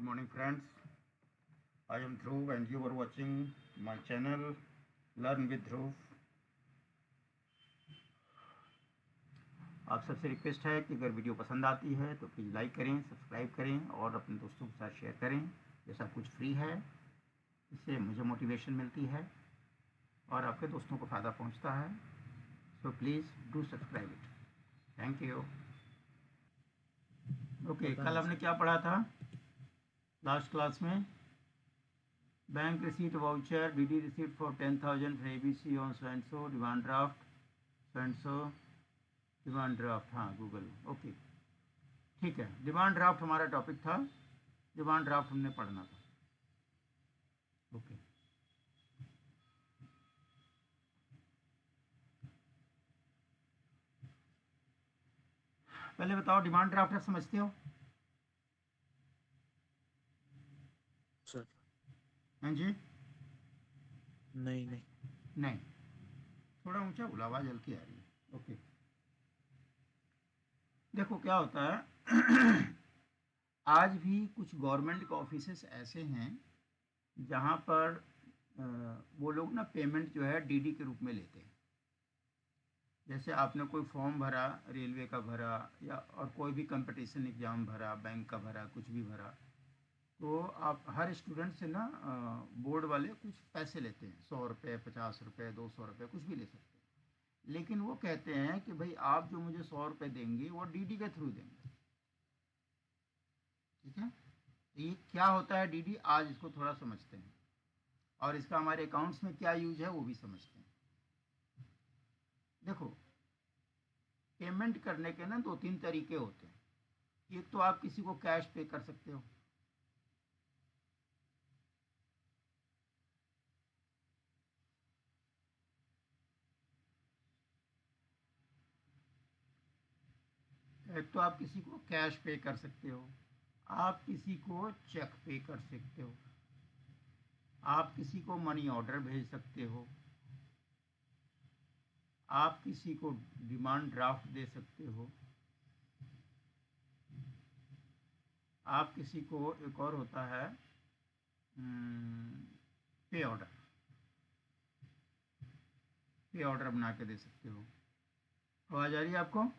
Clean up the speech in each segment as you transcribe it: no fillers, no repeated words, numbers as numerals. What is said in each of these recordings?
morning, friends. I am Dhruv, and you are watching my channel Learn with Dhruv. आप सबसे request है कि अगर वीडियो पसंद आती है तो प्लीज़ लाइक करें, सब्सक्राइब करें और अपने दोस्तों के साथ शेयर करें। ये सब कुछ फ्री है, इससे मुझे मोटिवेशन मिलती है और आपके दोस्तों को फ़ायदा पहुंचता है। So please do subscribe it. Thank you. Okay, कल हमने क्या पढ़ा था लास्ट क्लास में? Bank receipt voucher, DD receipt for 10,000 for ABC on so and so, demand draft so and so, demand draft, हाँ गूगल। ओके ठीक है, demand draft हमारा टॉपिक था। डिमांड ड्राफ्ट हमने पढ़ना था। ओके पहले बताओ, डिमांड ड्राफ्ट आप समझते हो? सर हाँ जी। नहीं नहीं। नहीं, थोड़ा ऊंचा बोला, आवाज़ हल्की आ रही है। ओके, देखो क्या होता है आज भी कुछ गवर्नमेंट के ऑफिसेस ऐसे हैं जहाँ पर वो लोग ना पेमेंट जो है डीडी के रूप में लेते हैं। जैसे आपने कोई फॉर्म भरा, रेलवे का भरा या और कोई भी कंपटीशन एग्ज़ाम भरा, बैंक का भरा, कुछ भी भरा, तो आप हर स्टूडेंट से ना बोर्ड वाले कुछ पैसे लेते हैं, 100 रुपये, 50 रुपये, 200 रुपये, कुछ भी ले सकते हैं। लेकिन वो कहते हैं कि भाई आप जो मुझे 100 रुपये देंगे वो डीडी के थ्रू देंगे। ठीक है, तो ये क्या होता है डीडी, आज इसको थोड़ा समझते हैं और इसका हमारे अकाउंट्स में क्या यूज है वो भी समझते हैं। देखो, पेमेंट करने के ना दो तीन तरीके होते हैं। एक तो आप किसी को कैश पे कर सकते हो। एक तो आप किसी को कैश पे कर सकते हो, आप किसी को चेक पे कर सकते हो, आप किसी को मनी ऑर्डर भेज सकते हो, आप किसी को डिमांड ड्राफ्ट दे सकते हो, आप किसी को, एक और होता है पे ऑर्डर, पे ऑर्डर बना के दे सकते हो। आवाज़ आ रही है आपको?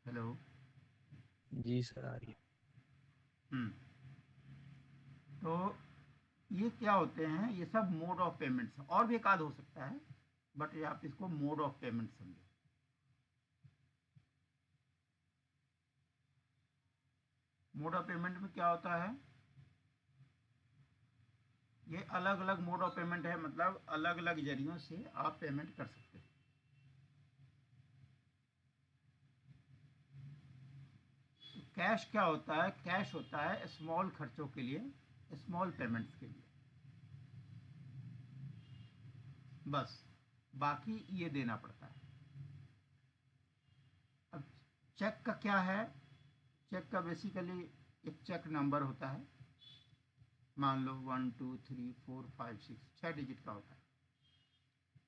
हेलो। जी सर आ रही है। हम्म तो ये क्या होते हैं, ये सब मोड ऑफ पेमेंट्स हैं। और भी एक आध हो सकता है, बट ये आप इसको मोड ऑफ पेमेंट समझो। मोड ऑफ पेमेंट में क्या होता है, ये अलग अलग मोड ऑफ पेमेंट है, मतलब अलग अलग जरियों से आप पेमेंट कर सकते हो। तो कैश क्या होता है? कैश होता है स्मॉल खर्चों के लिए, स्मॉल पेमेंट्स के लिए, बस। बाकी ये देना पड़ता है। अब चेक का क्या है? चेक का बेसिकली एक चेक नंबर होता है, मान लो 1 2 3 4 5 6, 6 डिजिट का होता है।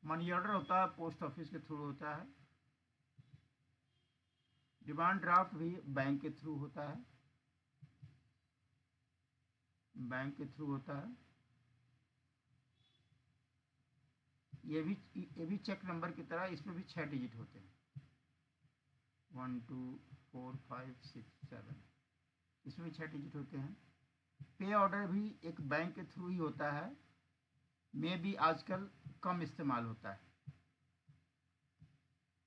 मनी ऑर्डर होता है, पोस्ट ऑफिस के थ्रू होता है। डिमांड ड्राफ्ट भी बैंक के थ्रू होता है, बैंक के थ्रू होता है। ये भी चेक नंबर की तरह, इसमें भी 6 डिजिट होते हैं, 1 2 4 5 6 7, इसमें भी 6 डिजिट होते हैं। पे ऑर्डर भी एक बैंक के थ्रू ही होता है, में भी आजकल कम इस्तेमाल होता है।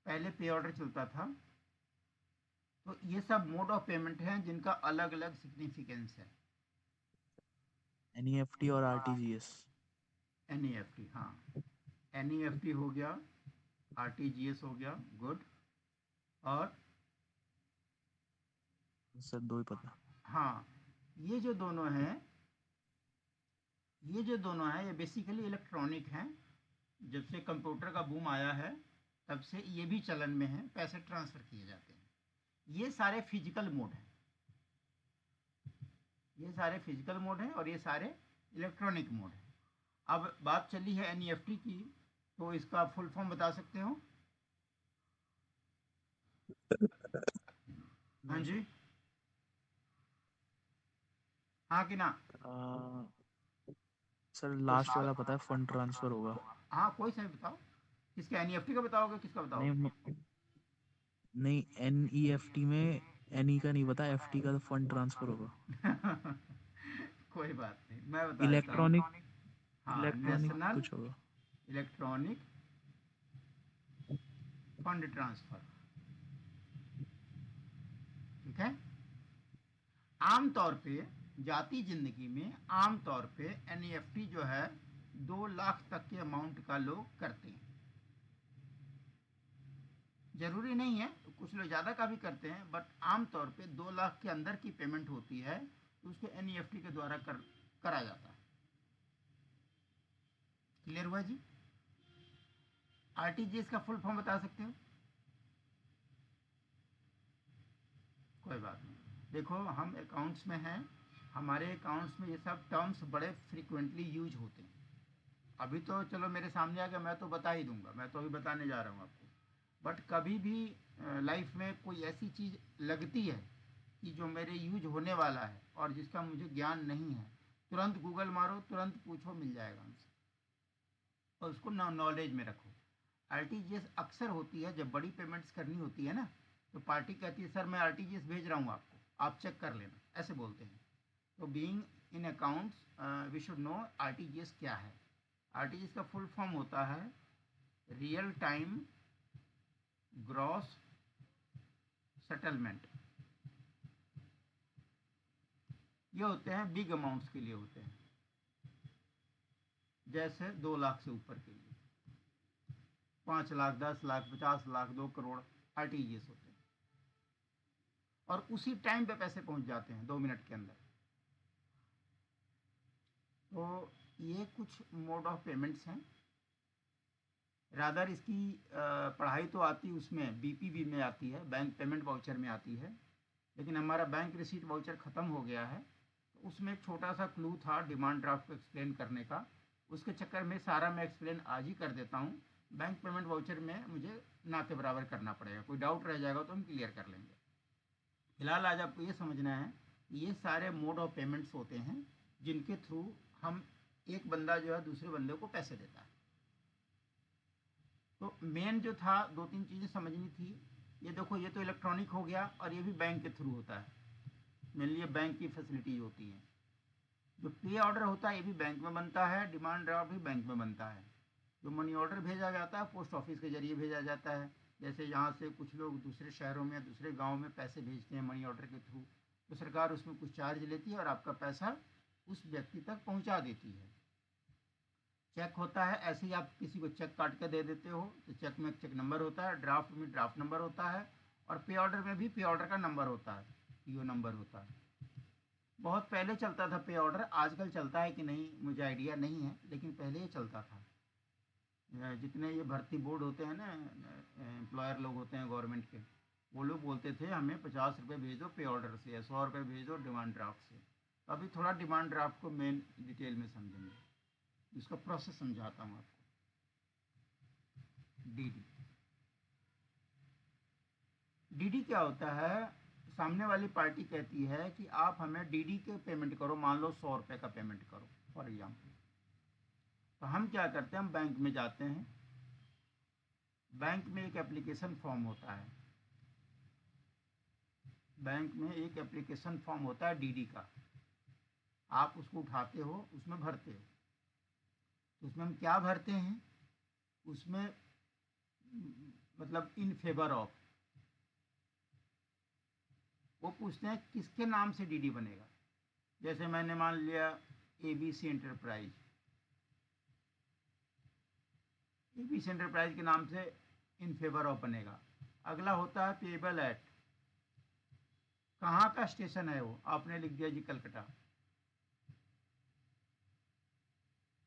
पहले पे ऑर्डर चलता था। तो ये सब मोड ऑफ पेमेंट हैं जिनका अलग अलग सिग्निफिकेंस है। एनईएफटी और आरटीजीएस। NEFT, हाँ, NEFT हो गया, RTGS हो गया, गुड। और सर दो ही पता। हाँ, ये जो दोनों हैं, ये बेसिकली इलेक्ट्रॉनिक हैं। जब से कंप्यूटर का बूम आया है तब से ये भी चलन में है, पैसे ट्रांसफ़र किए जाते हैं। ये सारे फिजिकल मोड हैं, ये सारे फिजिकल मोड हैं और ये सारे इलेक्ट्रॉनिक मोड हैं। अब बात चली है NEFT की, तो इसका फुल फॉर्म बता सकते हो? हाँ नो जी, सर। हाँ कि ना? सर तो लास्ट वाला पता है, फंड ट्रांसफर होगा। हाँ, कोई सा भी बताओ। किसका, एनईएफटी का बताओगे, किसका नहीं बताओगे? नहीं, NEFT में NE का नहीं पता, FT का तो फंड ट्रांसफर होगा। कोई बात नहीं, मैं बता देता हूँ। इलेक्ट्रॉनिक, हाँ, इलेक्ट्रॉनिक नेशनल कुछ होगा। Electronic fund transfer. ठीक है। आमतौर पे जाती जिंदगी में आमतौर पे एनईएफटी जो है 2 लाख तक के अमाउंट का लोग करते हैं। जरूरी नहीं है, कुछ लोग ज़्यादा का भी करते हैं, बट आमतौर पे 2 लाख के अंदर की पेमेंट होती है तो उसको एनईएफटी के द्वारा करा जाता है। क्लियर हुआ जी? आरटीजीएस का फुल फॉर्म बता सकते हो? कोई बात नहीं, देखो हम अकाउंट्स में हैं, हमारे अकाउंट्स में ये सब टर्म्स बड़े फ्रिक्वेंटली यूज होते हैं। अभी तो चलो मेरे सामने आ गया, मैं तो बता ही दूंगा, मैं तो अभी बताने जा रहा हूँ आपको। बट कभी भी लाइफ में कोई ऐसी चीज़ लगती है कि जो मेरे यूज होने वाला है और जिसका मुझे ज्ञान नहीं है, तुरंत गूगल मारो, तुरंत पूछो, मिल जाएगा आंसर। और उसको नॉलेज में रखो। आरटीजीएस अक्सर होती है जब बड़ी पेमेंट्स करनी होती है ना, तो पार्टी कहती है सर मैं आरटीजीएस भेज रहा हूँ आपको, आप चेक कर लेना, ऐसे बोलते हैं। तो being in accounts we should know RTGS क्या है। आरटीजीएस का फुल फॉर्म होता है रियल टाइम ग्रॉस सेटलमेंट। ये होते हैं बिग अमाउंट्स के लिए होते हैं, जैसे 2 लाख से ऊपर के लिए, 5 लाख, 10 लाख, 50 लाख, 2 करोड़ आरटीजीएस होते हैं। और उसी टाइम पे पैसे पहुंच जाते हैं 2 मिनट के अंदर। तो ये कुछ मोड ऑफ पेमेंट्स हैं। रादर इसकी पढ़ाई तो आती उसमें बीपीवी में आती है, बैंक पेमेंट वाउचर में आती है, लेकिन हमारा बैंक रिसीट वाउचर ख़त्म हो गया है। तो उसमें एक छोटा सा क्लू था डिमांड ड्राफ्ट को एक्सप्लेन करने का, उसके चक्कर में सारा मैं एक्सप्लेन आज ही कर देता हूँ। बैंक पेमेंट वाउचर में मुझे ना के बराबर करना पड़ेगा, कोई डाउट रह जाएगा तो हम क्लियर कर लेंगे। फिलहाल आज आपको ये समझना है कि ये सारे मोड ऑफ पेमेंट्स होते हैं जिनके थ्रू हम, एक बंदा जो है दूसरे बंदे को पैसे देता है। तो मेन जो था, 2-3 चीज़ें समझनी थी। ये देखो, ये तो इलेक्ट्रॉनिक हो गया और ये भी बैंक के थ्रू होता है, मेनली ये बैंक की फैसिलिटीज होती हैं। जो पे ऑर्डर होता है ये भी बैंक में बनता है, डिमांड ड्राफ्ट भी बैंक में बनता है। जो मनी ऑर्डर भेजा जाता है पोस्ट ऑफिस के जरिए भेजा जाता है। जैसे यहाँ से कुछ लोग दूसरे शहरों में, दूसरे गाँव में पैसे भेजते हैं मनी ऑर्डर के थ्रू, तो सरकार उसमें कुछ चार्ज लेती है और आपका पैसा उस व्यक्ति तक पहुँचा देती है। चेक होता है, ऐसे ही आप किसी को चेक काट के दे देते हो तो चेक में चेक नंबर होता है, ड्राफ्ट में ड्राफ्ट नंबर होता है, और पे ऑर्डर में भी पे ऑर्डर का नंबर होता है, पीओ नंबर होता है। बहुत पहले चलता था पे ऑर्डर, आजकल चलता है कि नहीं मुझे आइडिया नहीं है, लेकिन पहले ये चलता था। जितने ये भर्ती बोर्ड होते हैं ना, एम्प्लॉयर लोग होते हैं गवर्नमेंट के, वो लोग बोलते थे हमें 50 रुपये भेज दो पे ऑर्डर से या 100 रुपये भेज दो डिमांड ड्राफ्ट से। तो अभी थोड़ा डिमांड ड्राफ्ट को मेन डिटेल में समझेंगे, इसका प्रोसेस समझाता हूँ आपको। डीडी, डीडी क्या होता है? सामने वाली पार्टी कहती है कि आप हमें डीडी के पेमेंट करो, मान लो 100 रुपये का पेमेंट करो फॉर एग्जाम्पल। तो हम क्या करते हैं, हम बैंक में जाते हैं। बैंक में एक एप्लीकेशन फॉर्म होता है, बैंक में एक एप्लीकेशन फॉर्म होता है डीडी का, आप उसको उठाते हो, उसमें भरते हो। तो उसमें हम क्या भरते हैं, उसमें मतलब इन फेवर ऑफ, वो पूछते हैं किसके नाम से डीडी बनेगा। जैसे मैंने मान लिया एबीसी एंटरप्राइज, एबीसी एंटरप्राइज के नाम से इन फेवर ऑफ बनेगा। अगला होता है पेबल एट, कहाँ का स्टेशन है वो, आपने लिख दिया जी कलकत्ता,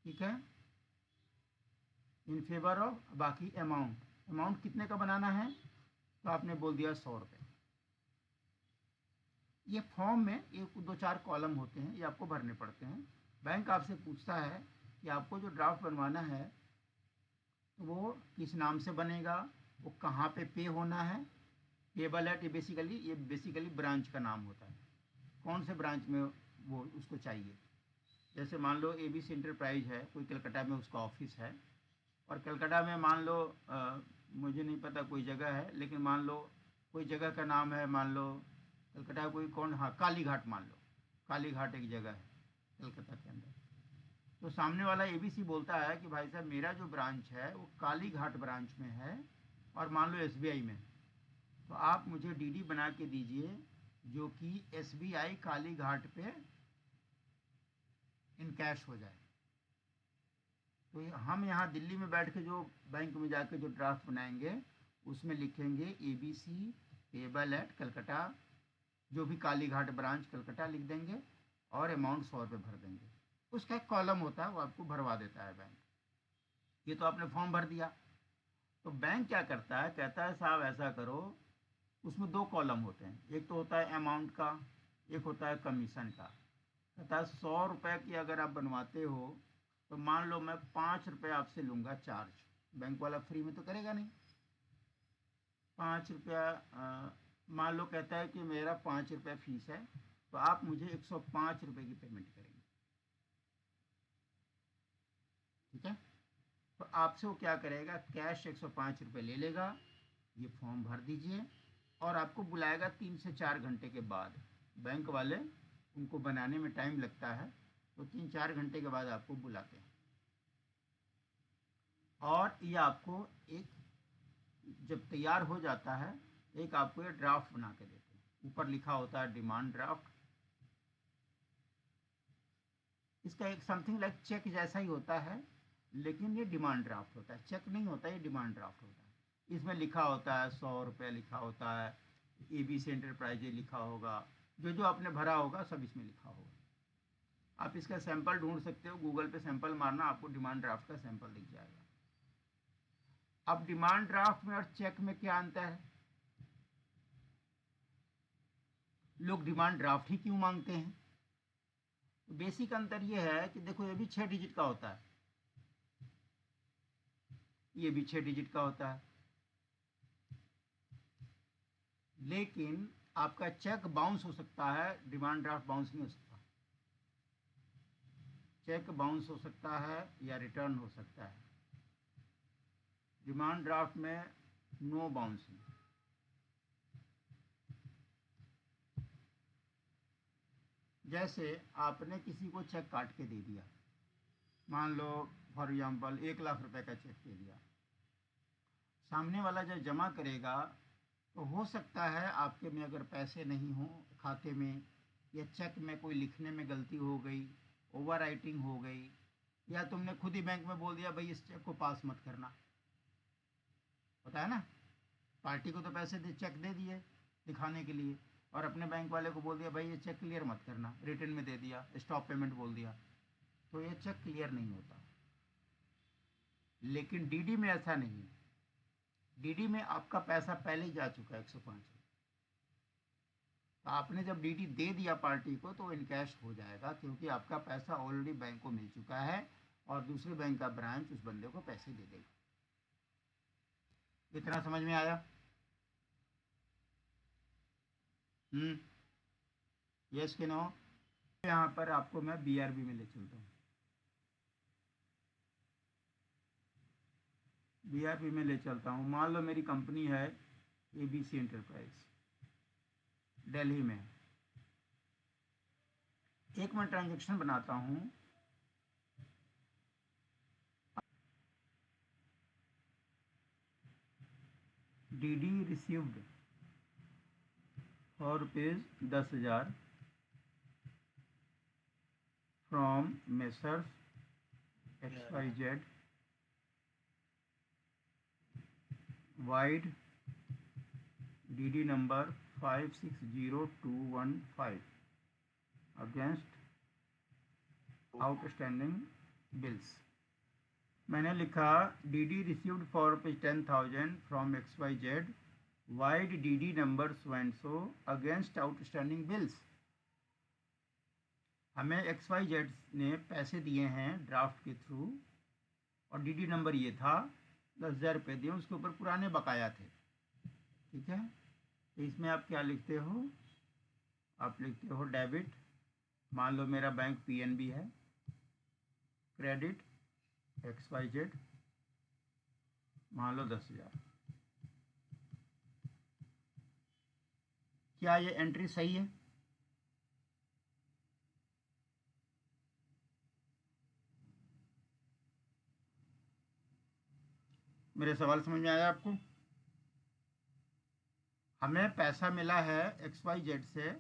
ठीक है, इन फेवर ऑफ। बाकी अमाउंट, अमाउंट कितने का बनाना है, तो आपने बोल दिया 100 रुपये। ये फॉर्म में एक 2-4 कॉलम होते हैं, ये आपको भरने पड़ते हैं। बैंक आपसे पूछता है कि आपको जो ड्राफ्ट बनवाना है तो वो किस नाम से बनेगा, वो कहाँ पे होना है, पेबल एट ये बेसिकली ब्रांच का नाम होता है, कौन से ब्रांच में वो उसको चाहिए। जैसे मान लो ABC इंटरप्राइज है, कोई कलकत्ता में उसका ऑफिस है, और कलकत्ता में मान लो मुझे नहीं पता कोई जगह है, लेकिन मान लो कोई जगह का नाम है, मान लो कलकत्ता कोई कौन, हाँ काली घाट, मान लो काली घाट एक जगह है कलकत्ता के अंदर। तो सामने वाला ABC बोलता है कि भाई साहब मेरा जो ब्रांच है वो काली घाट ब्रांच में है, और मान लो SBI में, तो आप मुझे DD बना के दीजिए जो कि SBI काली घाट पे इन कैश हो जाए। तो हम यहाँ दिल्ली में बैठ के जो बैंक में जाके जो ड्राफ्ट बनाएंगे उसमें लिखेंगे ABC पेबल एट कलकत्ता, जो भी काली घाट ब्रांच कलकत्ता लिख देंगे, और अमाउंट 100 रुपये भर देंगे। उसका एक कॉलम होता है, वो आपको भरवा देता है बैंक। ये तो आपने फॉर्म भर दिया। तो बैंक क्या करता है, कहता है साहब ऐसा करो, उसमें 2 कॉलम होते हैं, एक तो होता है अमाउंट का, एक होता है कमीशन का। कहता है 100 रुपये की अगर आप बनवाते हो तो मान लो मैं 5 रुपये आपसे लूँगा चार्ज, बैंक वाला फ्री में तो करेगा नहीं। 5 रुपया मान लो कहता है कि मेरा 5 रुपये फीस है, तो आप मुझे 105 रुपये की पेमेंट करेंगे, ठीक है। तो आपसे वो क्या करेगा, कैश 105 रुपये ले लेगा, ये फॉर्म भर दीजिए, और आपको बुलाएगा 3 से 4 घंटे के बाद। बैंक वाले उनको बनाने में टाइम लगता है, तो 3-4 घंटे के बाद आपको बुलाते हैं, और ये आपको एक, जब तैयार हो जाता है, एक आपको ये ड्राफ्ट बना के देते हैं। ऊपर लिखा होता है डिमांड ड्राफ्ट। इसका एक समथिंग लाइक चेक जैसा ही होता है, लेकिन ये डिमांड ड्राफ्ट होता है, चेक नहीं होता, ये डिमांड ड्राफ्ट होता है। इसमें लिखा होता है 100 रुपये लिखा होता है, ABC एंटरप्राइज लिखा होगा, जो जो आपने भरा होगा सब इसमें लिखा होगा। आप इसका सैंपल ढूंढ सकते हो, गूगल पे सैंपल मारना, आपको डिमांड ड्राफ्ट का सैंपल दिख जाएगा। अब डिमांड ड्राफ्ट में और चेक में क्या अंतर है, लोग डिमांड ड्राफ्ट ही क्यों मांगते हैं? तो बेसिक अंतर ये है कि देखो, ये भी 6 डिजिट का होता है, ये भी 6 डिजिट का होता है, लेकिन आपका चेक बाउंस हो सकता है, डिमांड ड्राफ्ट बाउंस नहीं हो सकता। चेक बाउंस हो सकता है या रिटर्न हो सकता है, डिमांड ड्राफ्ट में नो बाउंसिंग। जैसे आपने किसी को चेक काट के दे दिया, मान लो फॉर एग्जांपल 1 लाख रुपए का चेक दे दिया, सामने वाला जब जमा करेगा तो हो सकता है आपके में अगर पैसे नहीं हो खाते में, या चेक में कोई लिखने में गलती हो गई, ओवर राइटिंग हो गई, या तुमने खुद ही बैंक में बोल दिया भाई इस चेक को पास मत करना, होता है ना। पार्टी को तो पैसे दे, चेक दे दिए दिखाने के लिए, और अपने बैंक वाले को बोल दिया भाई ये चेक क्लियर मत करना, रिटर्न में दे दिया, स्टॉप पेमेंट बोल दिया, तो ये चेक क्लियर नहीं होता। लेकिन DD में ऐसा नहीं है, DD में आपका पैसा पहले ही जा चुका है 105। तो आपने जब DD दे दिया पार्टी को तो इनकैश हो जाएगा, क्योंकि आपका पैसा ऑलरेडी बैंक को मिल चुका है, और दूसरे बैंक का ब्रांच उस बंदे को पैसे दे देगा। इतना समझ में आया? यस कि नो? यहाँ पर आपको मैं BRB में ले चलता हूँ, BRB में ले चलता हूँ। मान लो मेरी कंपनी है ABC एंटरप्राइज, दिल्ली में। एक मैं ट्रांजेक्शन बनाता हूँ, DD received for rupees 10,000 from messrs XYZ wide DD number 560215 against outstanding bills. मैंने लिखा DD received for rupees 10,000 from XYZ wide DD number so and so against outstanding bills. हमें XYZ ने पैसे दिए हैं ड्राफ्ट के थ्रू, और DD number ये था, 10,000 रुपये दिए, उसके ऊपर पुराने बकाया थे, ठीक है। तो इसमें आप क्या लिखते हो? आप लिखते हो डेबिट, मान लो मेरा बैंक पीएनबी है, क्रेडिट XYZ, मान लो 10,000। क्या ये एंट्री सही है? मेरे सवाल समझ में आया आपको? हमें पैसा मिला है XYZ से,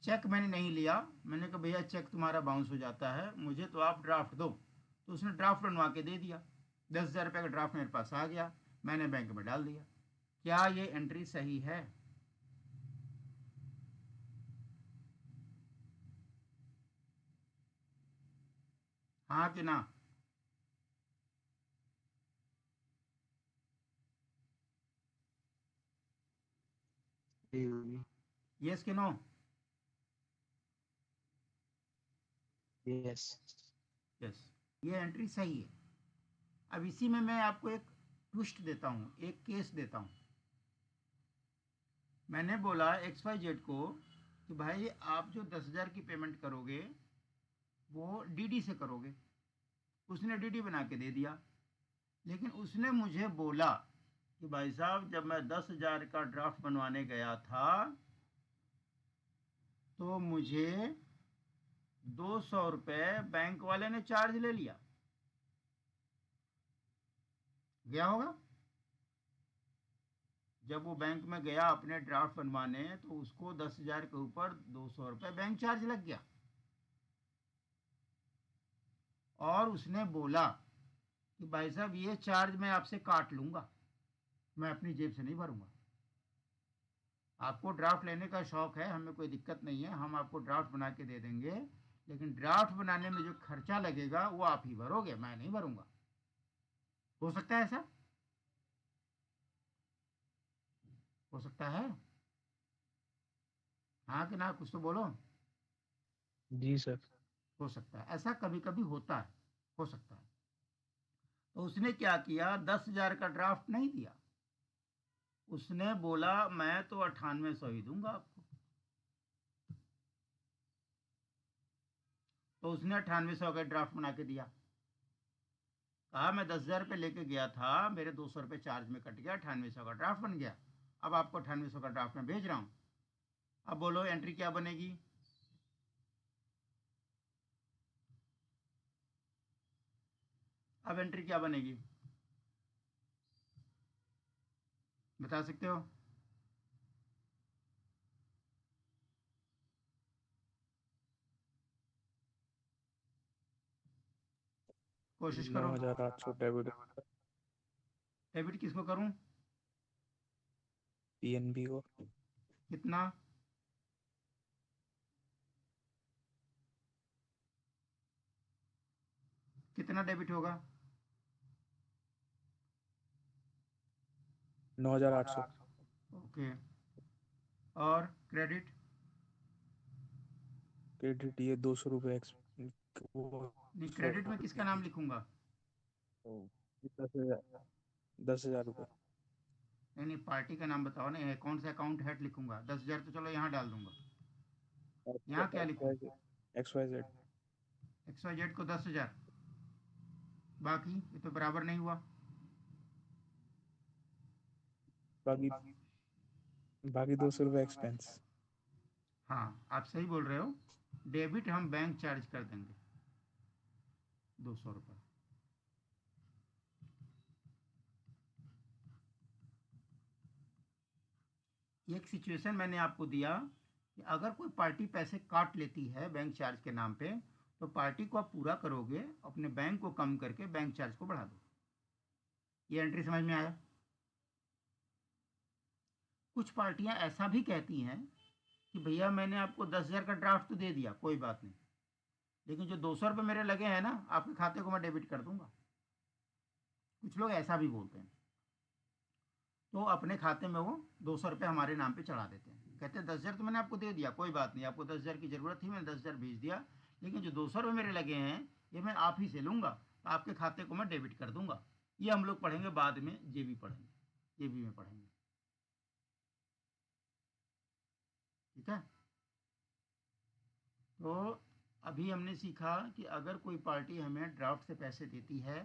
चेक मैंने नहीं लिया, मैंने कहा भैया चेक तुम्हारा बाउंस हो जाता है, मुझे तो आप ड्राफ्ट दो। तो उसने ड्राफ्ट बनवा के दे दिया, 10,000 रुपये का ड्राफ्ट मेरे पास आ गया, मैंने बैंक में डाल दिया। क्या ये एंट्री सही है? हाँ कि ना? सही होगी। यस कि नो? यस। यस, ये एंट्री सही है। अब इसी में मैं आपको एक ट्विस्ट देता हूँ, एक केस देता हूँ। मैंने बोला XYZ को कि भाई आप जो 10,000 की पेमेंट करोगे वो डीडी से करोगे। उसने डीडी बना के दे दिया, लेकिन उसने मुझे बोला कि भाई साहब जब मैं 10,000 का ड्राफ्ट बनवाने गया था तो मुझे 200 रुपये बैंक वाले ने चार्ज ले लिया। गया होगा, जब वो बैंक में गया अपने ड्राफ्ट बनवाने तो उसको 10,000 के ऊपर 200 रुपये बैंक चार्ज लग गया। और उसने बोला कि भाई साहब ये चार्ज मैं आपसे काट लूंगा, मैं अपनी जेब से नहीं भरूंगा। आपको ड्राफ्ट लेने का शौक है, हमें कोई दिक्कत नहीं है, हम आपको ड्राफ्ट बना के दे देंगे, लेकिन ड्राफ्ट बनाने में जो खर्चा लगेगा वो आप ही भरोगे, मैं नहीं भरूंगा। हो सकता है ऐसा? हो सकता है? हाँ कि ना, कुछ तो बोलो। जी सर। हो सकता है, ऐसा कभी कभी होता है, हो सकता है। तो उसने क्या किया, 10,000 का ड्राफ्ट नहीं दिया, उसने बोला मैं तो 9800 ही दूंगा आपको। तो उसने 9800 का ड्राफ्ट बना के दिया। कहा मैं 10,000 रुपये लेके गया था, मेरे 200 रुपये चार्ज में कट गया, 9800 का ड्राफ्ट बन गया, अब आपको 9800 का ड्राफ्ट में भेज रहा हूँ। अब बोलो एंट्री क्या बनेगी? अब एंट्री क्या बनेगी, बता सकते हो? कोशिश नौ करो। हजार आठ सौ डेबिट डेबिट किसको करूं? पीएनबी को। कितना? कितना डेबिट होगा? 9,800। ओके। और क्रेडिट? क्रेडिट ये 200 रुपये वो नहीं, क्रेडिट में किसका नाम 100। लिखूंगा? 10,000। 10,000 रुपये। नहीं नहीं, पार्टी का नाम बताओ ना, कौन सा अकाउंट हेड लिखूंगा? 10,000 तो चलो यहाँ डाल दूंगा, यहाँ क्या लिखूं? XYZ। XYZ को 10,000, बाकी ये तो बराबर नहीं हुआ। बाकी बाकी 200 रुपये एक्सपेंस। हाँ आप सही बोल रहे हो, डेबिट हम बैंक चार्ज कर देंगे 200 रुपये। एक सिचुएशन मैंने आपको दिया कि अगर कोई पार्टी पैसे काट लेती है बैंक चार्ज के नाम पे, तो पार्टी को आप पूरा करोगे, अपने बैंक को कम करके बैंक चार्ज को बढ़ा दो। ये एंट्री समझ में आया? कुछ पार्टियां ऐसा भी कहती हैं कि भैया मैंने आपको 10,000 का ड्राफ्ट तो दे दिया, कोई बात नहीं, लेकिन जो 200 रुपये मेरे लगे हैं ना, आपके खाते को मैं डेबिट कर दूंगा। कुछ लोग ऐसा भी बोलते हैं, तो अपने खाते में वो 200 रुपये हमारे नाम पे चढ़ा देते हैं, कहते हैं 10,000 तो मैंने आपको दे दिया, कोई बात नहीं, आपको 10,000 की ज़रूरत थी, मैंने 10,000 भेज दिया, लेकिन जो 200 रुपये मेरे लगे हैं ये मैं आप ही से लूँगा, तो आपके खाते को मैं डेबिट कर दूंगा। ये हम लोग पढ़ेंगे बाद में, जेबी पढ़ेंगे, जेबी में पढ़ेंगे। ठीक है। तो अभी हमने सीखा कि अगर कोई पार्टी हमें ड्राफ्ट से पैसे देती है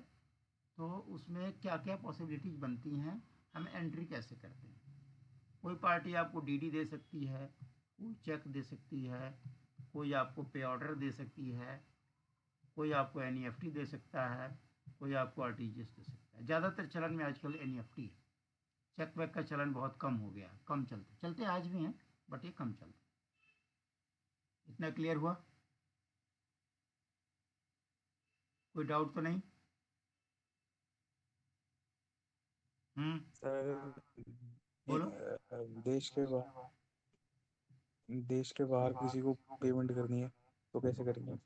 तो उसमें क्या क्या पॉसिबिलिटीज बनती हैं, हम एंट्री कैसे करते हैं। कोई पार्टी आपको डीडी दे सकती है, कोई चेक दे सकती है, कोई आपको पे ऑर्डर दे सकती है, कोई आपको एनईएफटी दे सकता है, कोई आपको आरटीजीएस दे सकता है। ज़्यादातर चलन में आजकल एनईएफटी है। चेक वेक का चलन बहुत कम हो गया, कम चलते आज भी हैं, बट ये कम चलते। इतना क्लियर हुआ? कोई डाउट तो नहीं? सर बोलो। देश के देश के बाहर किसी को पेमेंट करनी है तो कैसे करेंगे?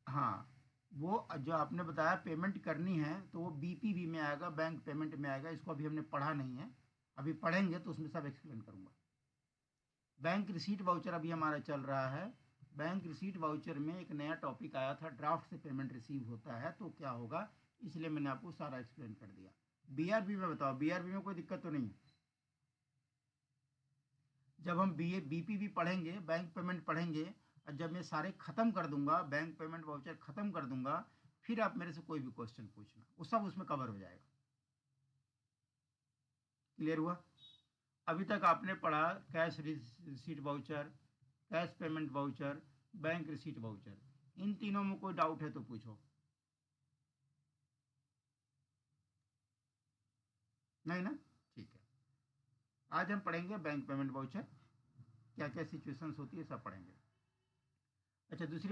हाँ, वो जो आपने बताया पेमेंट करनी है तो वो बीपीवी में आएगा, बैंक पेमेंट में आएगा। इसको अभी हमने पढ़ा नहीं है, अभी पढ़ेंगे तो उसमें सब एक्सप्लेन करूँगा। बैंक रिसीट वाउचर अभी हमारा चल रहा है। बैंक रिसीट वाउचर में एक नया टॉपिक आया था, ड्राफ्ट से पेमेंट रिसीव होता है तो क्या होगा, इसलिए मैंने आपको सारा एक्सप्लेन कर दिया। बीआरबी में बताओ, बीआरबी में कोई दिक्कत तो नहीं है? जब हम बीपीवी पढ़ेंगे, बैंक पेमेंट पढ़ेंगे, और जब मैं सारे ख़त्म कर दूंगा, बैंक पेमेंट वाउचर ख़त्म कर दूंगा, फिर आप मेरे से कोई भी क्वेश्चन पूछना, वो सब उसमें कवर हो जाएगा। क्लियर हुआ? अभी तक आपने पढ़ा cash receipt voucher, cash payment voucher, bank receipt voucher. इन तीनों में कोई डाउट है तो पूछो। नहीं ना? ठीक है। आज हम पढ़ेंगे बैंक पेमेंट वाउचर, क्या क्या सिचुएशंस होती है सब पढ़ेंगे। अच्छा, दूसरी